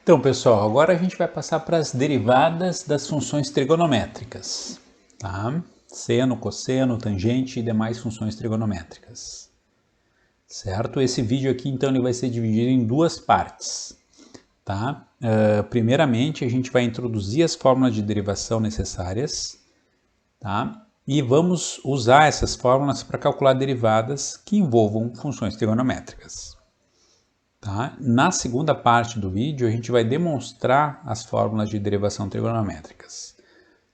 Então, pessoal, agora a gente vai passar para as derivadas das funções trigonométricas, tá? Seno, cosseno, tangente e demais funções trigonométricas, certo? Esse vídeo aqui, então, ele vai ser dividido em duas partes, tá? Primeiramente, a gente vai introduzir as fórmulas de derivação necessárias, tá? E vamos usar essas fórmulas para calcular derivadas que envolvam funções trigonométricas. Tá? Na segunda parte do vídeo, a gente vai demonstrar as fórmulas de derivação trigonométricas,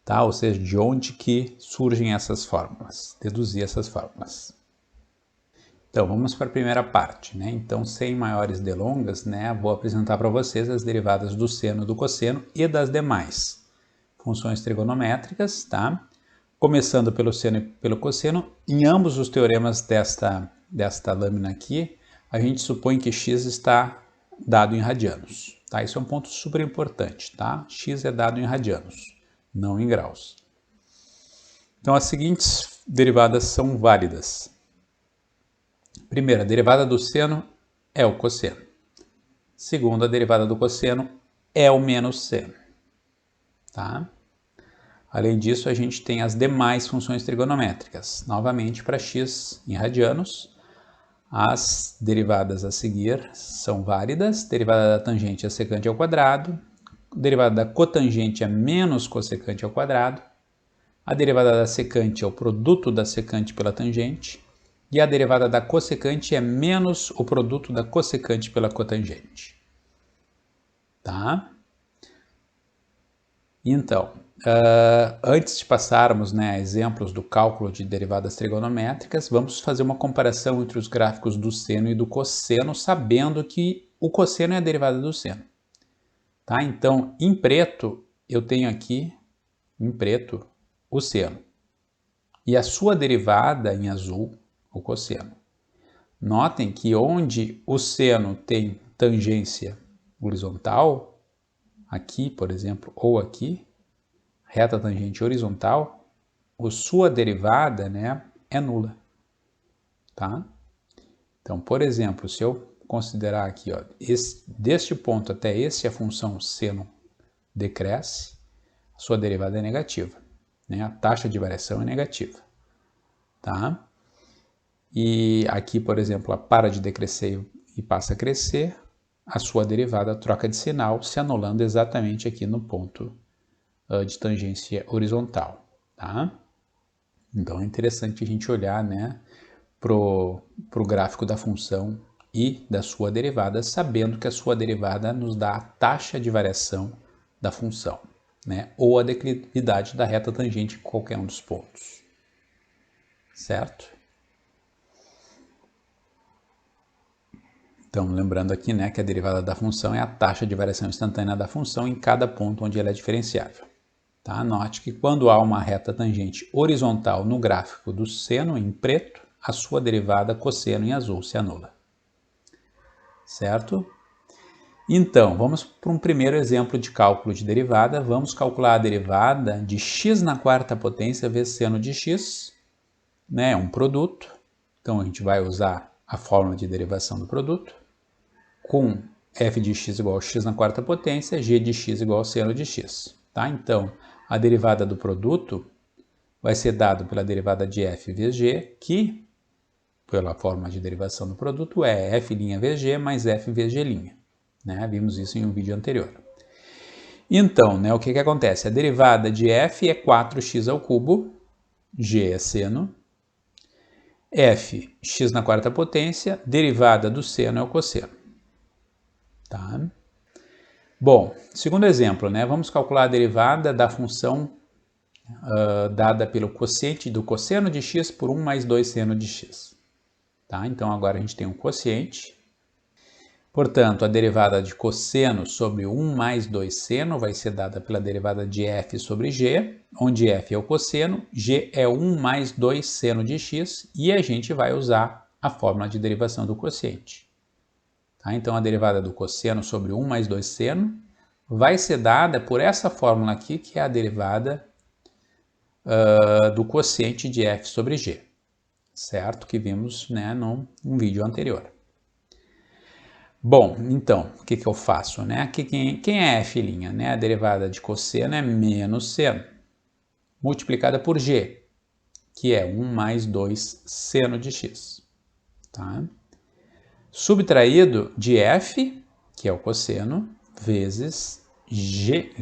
tá? Ou seja, de onde que surgem essas fórmulas, deduzir essas fórmulas. Então, vamos para a primeira parte, né? Então, sem maiores delongas, né, vou apresentar para vocês as derivadas do seno, do cosseno e das demais funções trigonométricas, tá? Começando pelo seno e pelo cosseno, em ambos os teoremas desta lâmina aqui, a gente supõe que x está dado em radianos, tá? Isso é um ponto super importante, tá? X é dado em radianos, não em graus. Então, as seguintes derivadas são válidas. Primeira, a derivada do seno é o cosseno. Segunda, a derivada do cosseno é o menos seno, tá? Além disso, a gente tem as demais funções trigonométricas. Novamente, para x em radianos, as derivadas a seguir são válidas. Derivada da tangente é secante ao quadrado. Derivada da cotangente é menos cossecante ao quadrado. A derivada da secante é o produto da secante pela tangente. E a derivada da cossecante é menos o produto da cossecante pela cotangente. Tá? Então, antes de passarmos, né, a exemplos do cálculo de derivadas trigonométricas, vamos fazer uma comparação entre os gráficos do seno e do cosseno, sabendo que o cosseno é a derivada do seno. Tá? Então, em preto, eu tenho aqui, em preto, o seno. E a sua derivada, em azul, o cosseno. Notem que onde o seno tem tangência horizontal, aqui, por exemplo, ou aqui, reta tangente horizontal, a sua derivada, né, é nula, tá? Então, por exemplo, se eu considerar aqui, ó, deste ponto até esse, a função seno decresce, a sua derivada é negativa, né? A taxa de variação é negativa, tá? E aqui, por exemplo, ela para de decrescer e passa a crescer, a sua derivada troca de sinal, se anulando exatamente aqui no ponto de tangência horizontal, tá? Então é interessante a gente olhar, né, pro gráfico da função e da sua derivada, sabendo que a sua derivada nos dá a taxa de variação da função, né, ou a declividade da reta tangente em qualquer um dos pontos, certo? Então, lembrando aqui, né, que a derivada da função é a taxa de variação instantânea da função em cada ponto onde ela é diferenciável. Tá? Note que quando há uma reta tangente horizontal no gráfico do seno em preto, a sua derivada cosseno em azul se anula. Certo? Então, vamos para um primeiro exemplo de cálculo de derivada. Vamos calcular a derivada de x na quarta potência vezes seno de x, né? É um produto. Então, a gente vai usar a fórmula de derivação do produto com f de x igual a x na quarta potência, g de x igual a seno de x. Tá? Então, a derivada do produto vai ser dado pela derivada de f vezes g, que, pela fórmula de derivação do produto, é f' vezes g mais f vezes g'. Né? Vimos isso em um vídeo anterior. Então, né, o que acontece? A derivada de f é 4x ao cubo, g é seno, f, x na quarta potência, derivada do seno é o cosseno. Tá? Bom, segundo exemplo, né, vamos calcular a derivada da função dada pelo quociente do cosseno de x por 1 mais 2 seno de x. Tá? Então, agora a gente tem um quociente. Portanto, a derivada de cosseno sobre 1 mais 2 seno vai ser dada pela derivada de f sobre g, onde f é o cosseno, g é 1 mais 2 seno de x, e a gente vai usar a fórmula de derivação do quociente. Tá? Então, a derivada do cosseno sobre 1 mais 2 seno vai ser dada por essa fórmula aqui, que é a derivada do quociente de f sobre g, certo? Que vimos, né, num vídeo anterior. Bom, então, o que eu faço, né? Quem é f', né? A derivada de cosseno é menos seno, multiplicada por g, que é 1 mais 2 seno de x, tá? Subtraído de f, que é o cosseno, vezes g',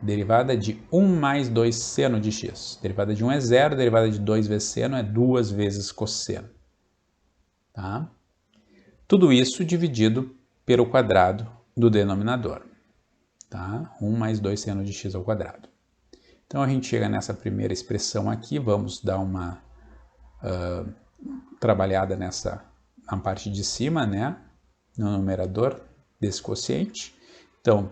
derivada de 1 mais 2 seno de x. Derivada de 1 é 0, derivada de 2 vezes seno é 2 vezes cosseno, tá? Tudo isso dividido pelo quadrado do denominador, tá? 1 mais 2 seno de x ao quadrado. Então, a gente chega nessa primeira expressão aqui, vamos dar uma trabalhada na parte de cima, né? No numerador desse quociente. Então,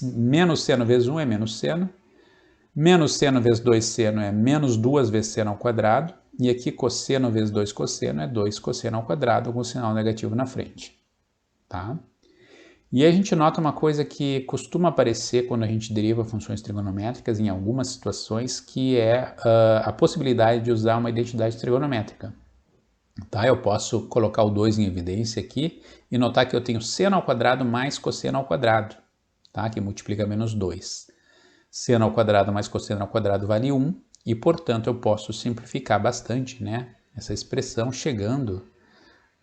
menos seno vezes 1 é menos seno vezes 2 seno é menos 2 vezes seno ao quadrado, e aqui cosseno vezes 2 cosseno é 2 cosseno ao quadrado, com sinal negativo na frente, tá? E a gente nota uma coisa que costuma aparecer quando a gente deriva funções trigonométricas em algumas situações, que é a possibilidade de usar uma identidade trigonométrica. Tá? Eu posso colocar o 2 em evidência aqui e notar que eu tenho seno ao quadrado mais cosseno ao quadrado, tá? Que multiplica menos 2. Seno ao quadrado mais cosseno ao quadrado vale 1, e, portanto, eu posso simplificar bastante, né, essa expressão, chegando,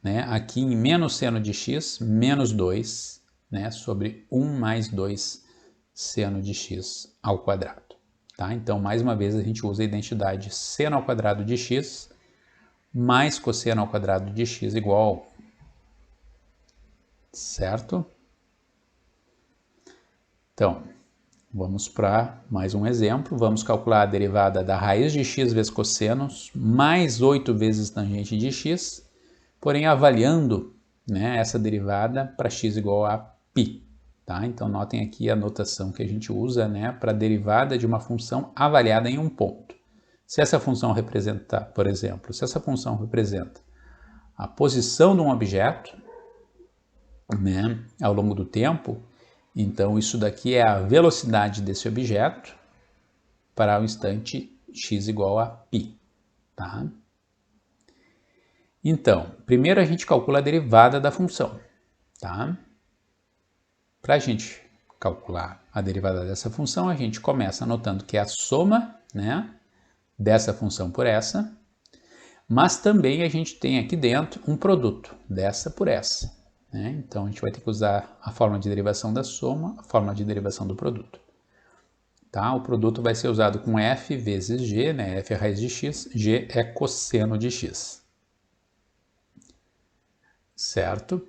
né, aqui em menos seno de x menos 2, né, sobre 1 mais 2 seno de x ao quadrado. Tá? Então, mais uma vez, a gente usa a identidade seno ao quadrado de x mais cosseno ao quadrado de x igual, certo? Então, vamos para mais um exemplo. Vamos calcular a derivada da raiz de x vezes cosseno mais 8 vezes tangente de x, porém avaliando, né, essa derivada para x igual a π. Tá? Então, notem aqui a notação que a gente usa, né, para a derivada de uma função avaliada em um ponto. Se essa função representa, por exemplo, se essa função representa a posição de um objeto, né, ao longo do tempo, então isso daqui é a velocidade desse objeto para o instante x igual a π. Tá? Então, primeiro a gente calcula a derivada da função. Tá? Para a gente calcular a derivada dessa função, a gente começa anotando que é a soma, né, dessa função por essa, mas também a gente tem aqui dentro um produto dessa por essa. Né? Então, a gente vai ter que usar a fórmula de derivação da soma, a fórmula de derivação do produto. Tá? O produto vai ser usado com f vezes g, né? F é raiz de x, g é cosseno de x. Certo?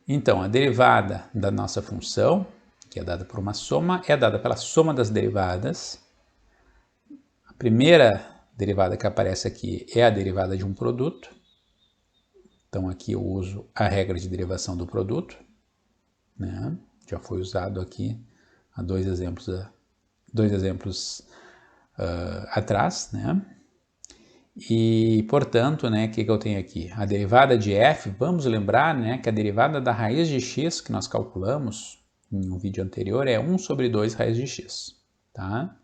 Então, a derivada da nossa função, que é dada por uma soma, é dada pela soma das derivadas. A primeira derivada que aparece aqui é a derivada de um produto. Então, aqui eu uso a regra de derivação do produto, né? Já foi usado aqui há dois exemplos atrás, né? E, portanto, né, o que eu tenho aqui? A derivada de f, vamos lembrar, né, que a derivada da raiz de x que nós calculamos em um vídeo anterior é 1 sobre 2 raiz de x, tá?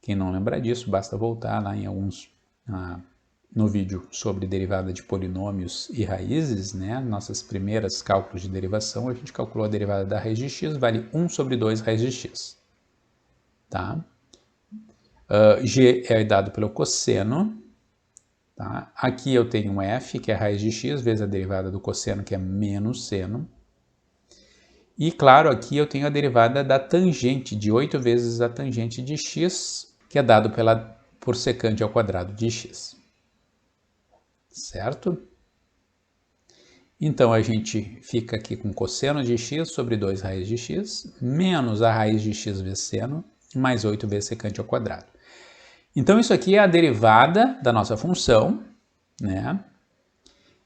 Quem não lembra disso, basta voltar lá em no vídeo sobre derivada de polinômios e raízes, né, nossas primeiras cálculos de derivação, a gente calculou a derivada da raiz de x, vale 1 sobre 2 raiz de x, tá? G é dado pelo cosseno. Tá? Aqui eu tenho um f, que é a raiz de x, vezes a derivada do cosseno, que é menos seno. E, claro, aqui eu tenho a derivada da tangente, de 8 vezes a tangente de x, que é dado por secante ao quadrado de x. Certo? Então, a gente fica aqui com cosseno de x sobre 2 raiz de x, menos a raiz de x vezes seno, mais 8 vezes secante ao quadrado. Então, isso aqui é a derivada da nossa função, né?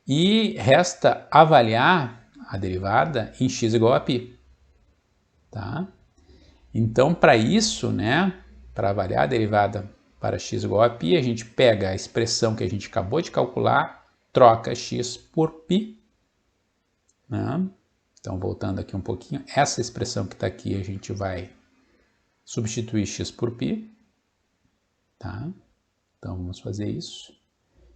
E resta avaliar a derivada em x igual a π. Tá? Então, para isso, né, para avaliar a derivada para x igual a π, a gente pega a expressão que a gente acabou de calcular, troca x por π. Né? Então, voltando aqui um pouquinho, essa expressão que está aqui, a gente vai substituir x por π. Tá? Então, vamos fazer isso.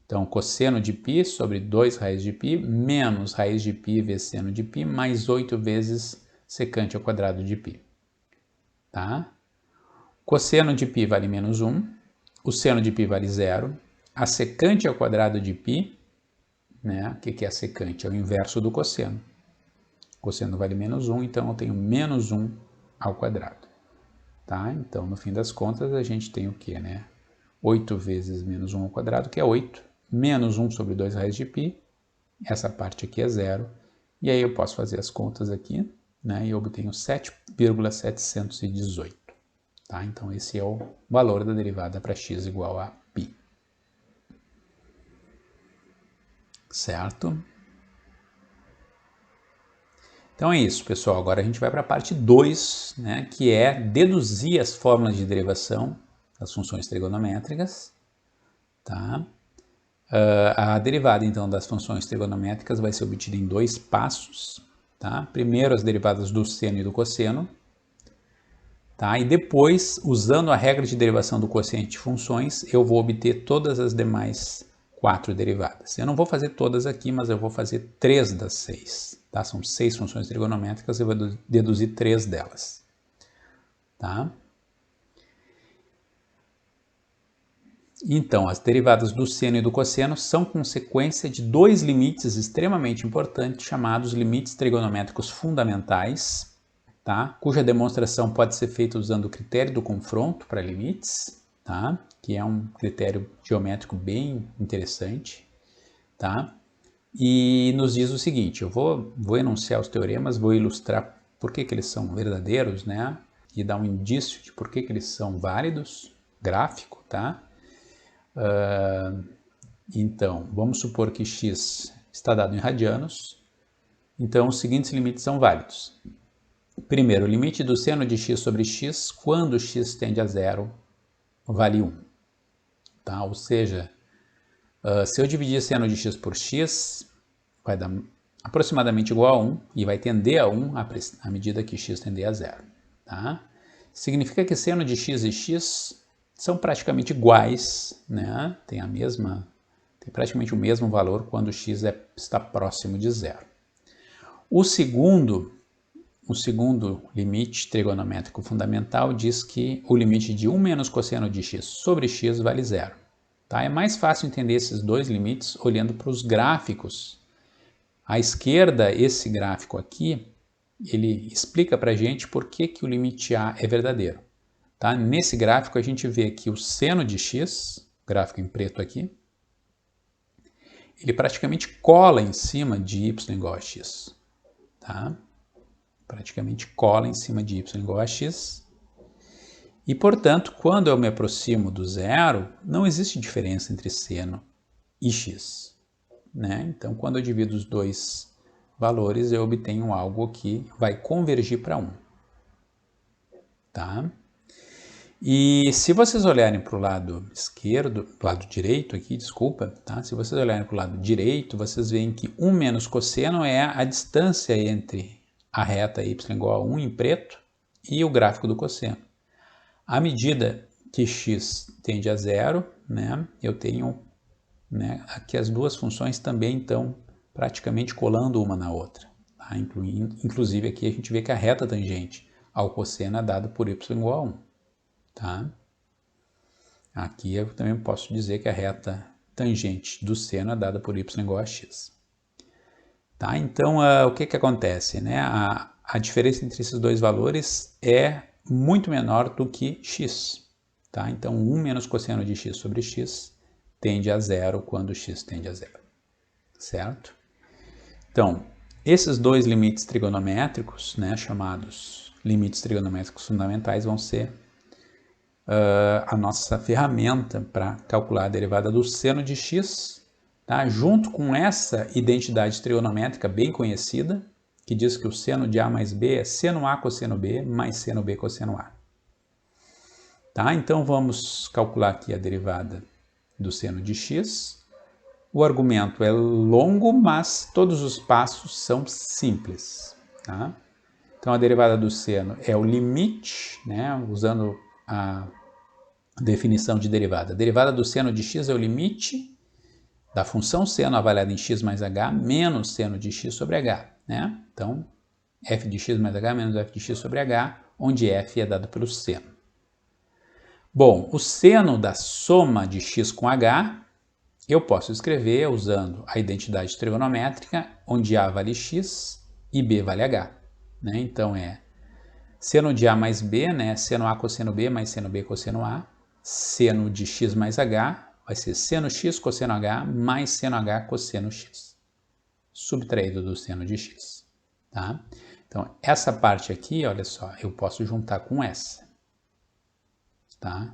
Então, cosseno de π sobre 2 raiz de π menos raiz de π vezes seno de π mais 8 vezes secante ao quadrado de π. Tá? Cosseno de π vale menos 1, o seno de π vale 0, a secante ao quadrado de π, né? O que é a secante? É o inverso do cosseno. Cosseno vale menos 1, então eu tenho menos 1 ao quadrado. Tá? Então, no fim das contas, a gente tem o quê, né? 8 vezes menos 1 ao quadrado, que é 8, menos 1 sobre 2 raiz de π, essa parte aqui é 0, e aí eu posso fazer as contas aqui, né? E eu obtenho 7,718. Tá? Então, esse é o valor da derivada para x igual a π. Certo? Então é isso, pessoal. Agora a gente vai para a parte 2, né, que é deduzir as fórmulas de derivação das funções trigonométricas. Tá? A derivada, então, das funções trigonométricas vai ser obtida em 2 passos. Tá? Primeiro, as derivadas do seno e do cosseno. Tá? E depois, usando a regra de derivação do quociente de funções, eu vou obter todas as demais 4 derivadas. Eu não vou fazer todas aqui, mas eu vou fazer 3 das 6. Tá? São 6 funções trigonométricas, eu vou deduzir 3 delas. Tá? Então, as derivadas do seno e do cosseno são consequência de 2 limites extremamente importantes, chamados limites trigonométricos fundamentais, tá? Cuja demonstração pode ser feita usando o critério do confronto para limites, tá? Que é um critério geométrico bem interessante. Tá? E nos diz o seguinte, eu vou enunciar os teoremas, vou ilustrar por que eles são verdadeiros, né? E dar um indício de por que eles são válidos, gráfico, tá? Então, vamos supor que x está dado em radianos, então os seguintes limites são válidos. Primeiro, o limite do seno de x sobre x, quando x tende a zero, vale 1. Tá? Ou seja, se eu dividir seno de x por x, vai dar aproximadamente igual a 1 e vai tender a 1 à medida que x tender a 0. Tá? Significa que seno de x e x são praticamente iguais, né? Tem praticamente o mesmo valor quando x está próximo de 0. O segundo limite trigonométrico fundamental diz que o limite de 1 menos cosseno de x sobre x vale 0. Tá? É mais fácil entender esses 2 limites olhando para os gráficos. À esquerda, esse gráfico aqui, ele explica para a gente por que o limite A é verdadeiro. Tá? Nesse gráfico, a gente vê que o seno de x, gráfico em preto aqui, ele praticamente cola em cima de y igual a x. Tá? Praticamente cola em cima de y igual a x. E, portanto, quando eu me aproximo do zero, não existe diferença entre seno e x. Né? Então, quando eu divido os dois valores, eu obtenho algo que vai convergir para 1. Tá? E se vocês olharem para o lado esquerdo, lado direito aqui, desculpa, tá? Se vocês olharem para o lado direito, vocês veem que 1 menos cosseno é a distância entre a reta y igual a 1 em preto e o gráfico do cosseno. À medida que x tende a 0, né, eu tenho, né, aqui as duas funções também estão praticamente colando uma na outra. Tá? Inclusive aqui a gente vê que a reta tangente ao cosseno é dada por y igual a 1. Tá? Aqui eu também posso dizer que a reta tangente do seno é dada por y igual a x. Tá? Então, o que acontece? Né? A diferença entre esses dois valores é muito menor do que x. Tá? Então, 1 menos cosseno de x sobre x tende a 0 quando x tende a 0. Certo? Então, esses dois limites trigonométricos, né, chamados limites trigonométricos fundamentais, vão ser a nossa ferramenta para calcular a derivada do seno de x, tá? Junto com essa identidade trigonométrica bem conhecida, que diz que o seno de A mais B é seno A cosseno B mais seno B cosseno A. Tá? Então vamos calcular aqui a derivada do seno de x. O argumento é longo, mas todos os passos são simples. Tá? Então a derivada do seno é o limite, né? Usando a definição de derivada. A derivada do seno de x é o limite da função seno avaliada em x mais h menos seno de x sobre h, né? Então, f de x mais h menos f de x sobre h, onde f é dado pelo seno. Bom, o seno da soma de x com h, eu posso escrever usando a identidade trigonométrica, onde a vale x e b vale h, né? Então, é seno de a mais b, né? Seno a cosseno b mais seno b cosseno a, seno de x mais h, vai ser seno x cosseno h mais seno h cosseno x, subtraído do seno de x, tá? Então, essa parte aqui, olha só, eu posso juntar com essa, tá?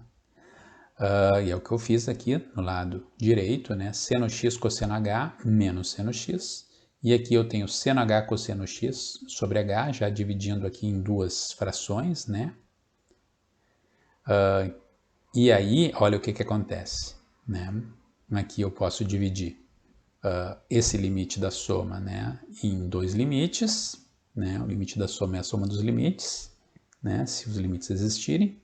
E é o que eu fiz aqui no lado direito, né? Seno x cosseno h menos seno x. E aqui eu tenho seno h cosseno x sobre h, já dividindo aqui em duas frações, né? E aí, olha o que acontece, né? Aqui eu posso dividir esse limite da soma, né, em dois limites, né? O limite da soma é a soma dos limites, né? Se os limites existirem,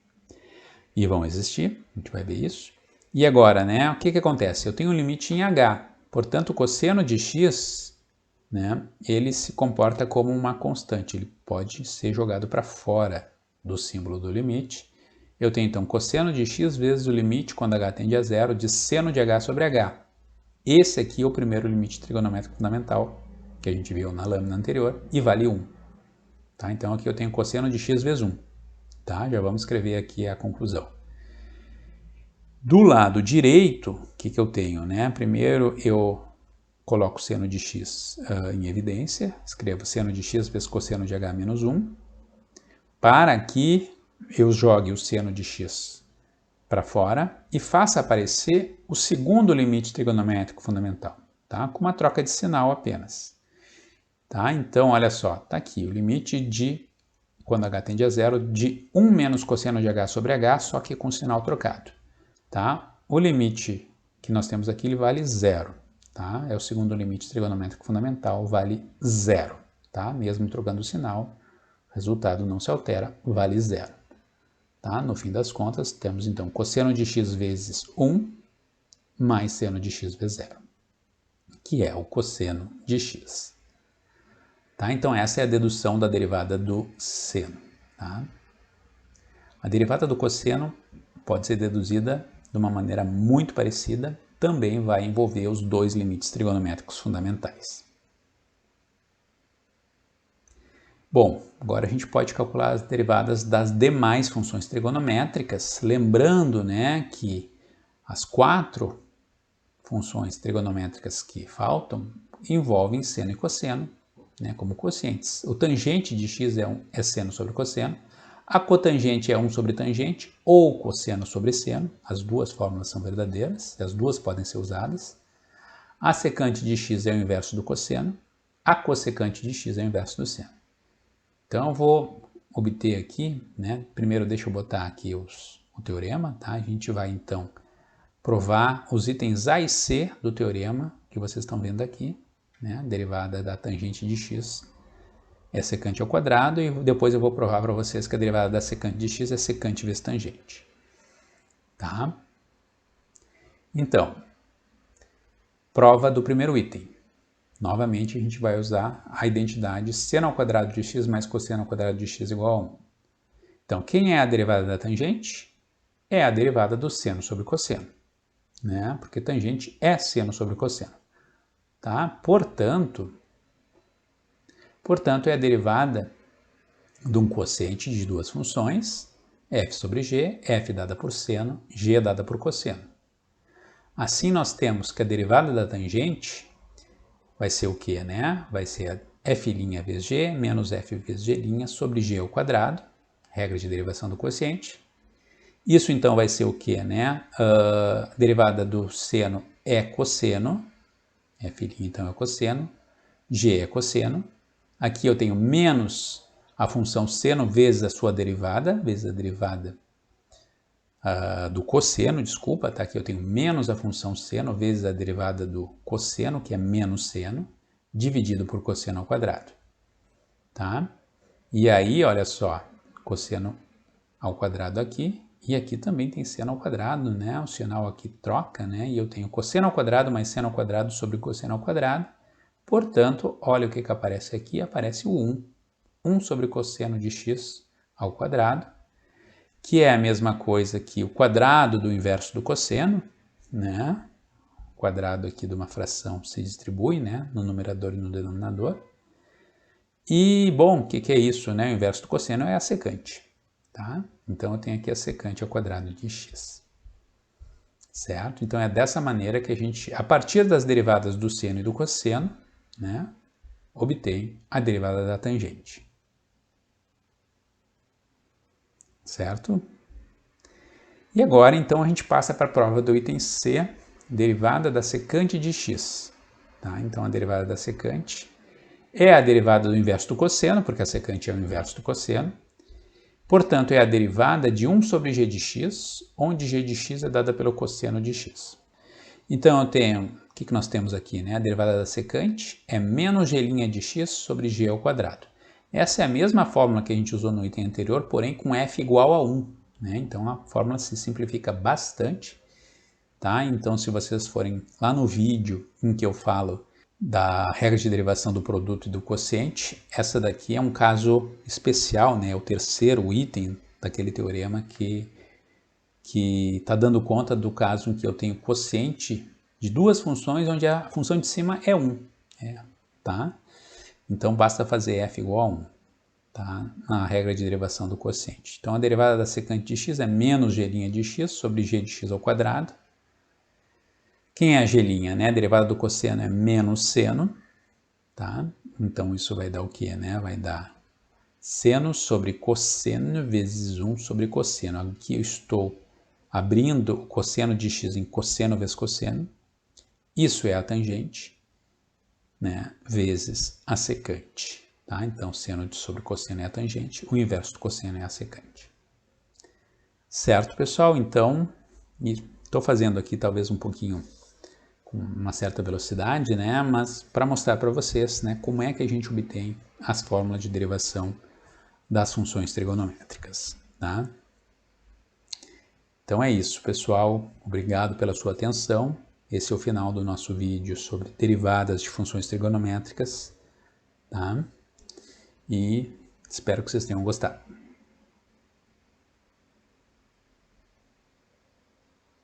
e vão existir, a gente vai ver isso. E agora, né, o que acontece? Eu tenho um limite em h, portanto, o cosseno de x, né, ele se comporta como uma constante, ele pode ser jogado para fora do símbolo do limite. Eu tenho, então, cosseno de x vezes o limite, quando h tende a zero, de seno de h sobre h. Esse aqui é o primeiro limite trigonométrico fundamental, que a gente viu na lâmina anterior, e vale 1. Tá? Então, aqui eu tenho cosseno de x vezes 1. Tá? Já vamos escrever aqui a conclusão. Do lado direito, o que eu tenho? Né? Primeiro, eu coloco seno de x em evidência, escrevo seno de x vezes cosseno de h menos 1, para que eu jogue o seno de x para fora e faça aparecer o segundo limite trigonométrico fundamental, tá? Com uma troca de sinal apenas. Tá? Então, olha só, está aqui o limite de, quando h tende a zero, de 1 menos cosseno de h sobre h, só que com sinal trocado. Tá? O limite que nós temos aqui ele vale zero. Tá? É o segundo limite trigonométrico fundamental, vale zero. Tá? Mesmo trocando o sinal, o resultado não se altera, vale zero. Tá? No fim das contas, temos então cosseno de x vezes 1 mais seno de x vezes zero, que é o cosseno de x. Tá? Então, essa é a dedução da derivada do seno. Tá? A derivada do cosseno pode ser deduzida de uma maneira muito parecida, também vai envolver os dois limites trigonométricos fundamentais. Bom, agora a gente pode calcular as derivadas das demais funções trigonométricas, lembrando, né, que as 4 funções trigonométricas que faltam envolvem seno e cosseno, né, como quocientes. O tangente de x é seno sobre cosseno, a cotangente é 1 sobre tangente ou cosseno sobre seno, as duas fórmulas são verdadeiras, as duas podem ser usadas. A secante de x é o inverso do cosseno, a cossecante de x é o inverso do seno. Então, eu vou obter aqui, né, primeiro deixa eu botar aqui o teorema, tá? A gente vai, então, provar os itens A e C do teorema, que vocês estão vendo aqui, né, a derivada da tangente de x é secante ao quadrado, e depois eu vou provar para vocês que a derivada da secante de x é secante vezes tangente. Tá? Então, prova do primeiro item. Novamente, a gente vai usar a identidade seno ao quadrado de x mais cosseno ao quadrado de x igual a 1. Então, quem é a derivada da tangente? É a derivada do seno sobre cosseno, né? Porque tangente é seno sobre cosseno. Tá? Portanto, é a derivada de um quociente de duas funções, f sobre g, f dada por seno, g dada por cosseno. Assim, nós temos que a derivada da tangente vai ser o quê, né? Vai ser f' vezes g menos f vezes g' sobre g ao quadrado, regra de derivação do quociente. Isso, então, vai ser o quê, né? A derivada do seno é cosseno, f', então, é cosseno, g é cosseno. Aqui eu tenho menos a função seno vezes a sua derivada, vezes a derivada do cosseno, desculpa, tá? Aqui eu tenho menos a função seno vezes a derivada do cosseno, que é menos seno, dividido por cosseno ao quadrado, tá? E aí, olha só, cosseno ao quadrado aqui E aqui também tem seno ao quadrado, né? O sinal aqui troca, né? E eu tenho cosseno ao quadrado mais seno ao quadrado sobre cosseno ao quadrado. Portanto, olha o que aparece aqui, aparece o 1. 1 sobre cosseno de x ao quadrado, que é a mesma coisa que o quadrado do inverso do cosseno, né? O quadrado aqui de uma fração se distribui, né? No numerador e no denominador. E, bom, o que é isso, né? O inverso do cosseno é a secante, tá? Então, eu tenho aqui a secante ao quadrado de x. Certo? Então, é dessa maneira que a gente, a partir das derivadas do seno e do cosseno, né? Obtém a derivada da tangente. Certo? E agora, então, a gente passa para a prova do item C, derivada da secante de x. Tá? Então, a derivada da secante é a derivada do inverso do cosseno, porque a secante é o inverso do cosseno. Portanto, é a derivada de 1 sobre g de x, onde g de x é dada pelo cosseno de x. Então, eu tenho, o que nós temos aqui? Né? A derivada da secante é menos g' de x sobre g ao quadrado. Essa é a mesma fórmula que a gente usou no item anterior, porém com f igual a 1. Né? Então, a fórmula se simplifica bastante. Tá? Então, se vocês forem lá no vídeo em que eu falo da regra de derivação do produto e do quociente, essa daqui é um caso especial, né? É o terceiro item daquele teorema que está dando conta do caso em que eu tenho quociente de duas funções, onde a função de cima é 1. Tá? Então, basta fazer f igual a 1. Tá? Na regra de derivação do quociente. Então, a derivada da secante de x é menos g' de x sobre g de x ao quadrado. Quem é a g'? Né? A derivada do cosseno é menos seno. Tá? Então, isso vai dar o quê? Né? Vai dar seno sobre cosseno vezes 1 sobre cosseno. Aqui eu estou abrindo o cosseno de x em cosseno vezes cosseno. Isso é a tangente, né? Vezes a secante. Tá? Então, seno sobre cosseno é a tangente, o inverso do cosseno é a secante. Certo, pessoal? Então, estou fazendo aqui talvez um pouquinho com uma certa velocidade, né? Mas para mostrar para vocês, né, como é que a gente obtém as fórmulas de derivação das funções trigonométricas, tá? Então é isso, pessoal. Obrigado pela sua atenção. Esse é o final do nosso vídeo sobre derivadas de funções trigonométricas, tá? E espero que vocês tenham gostado.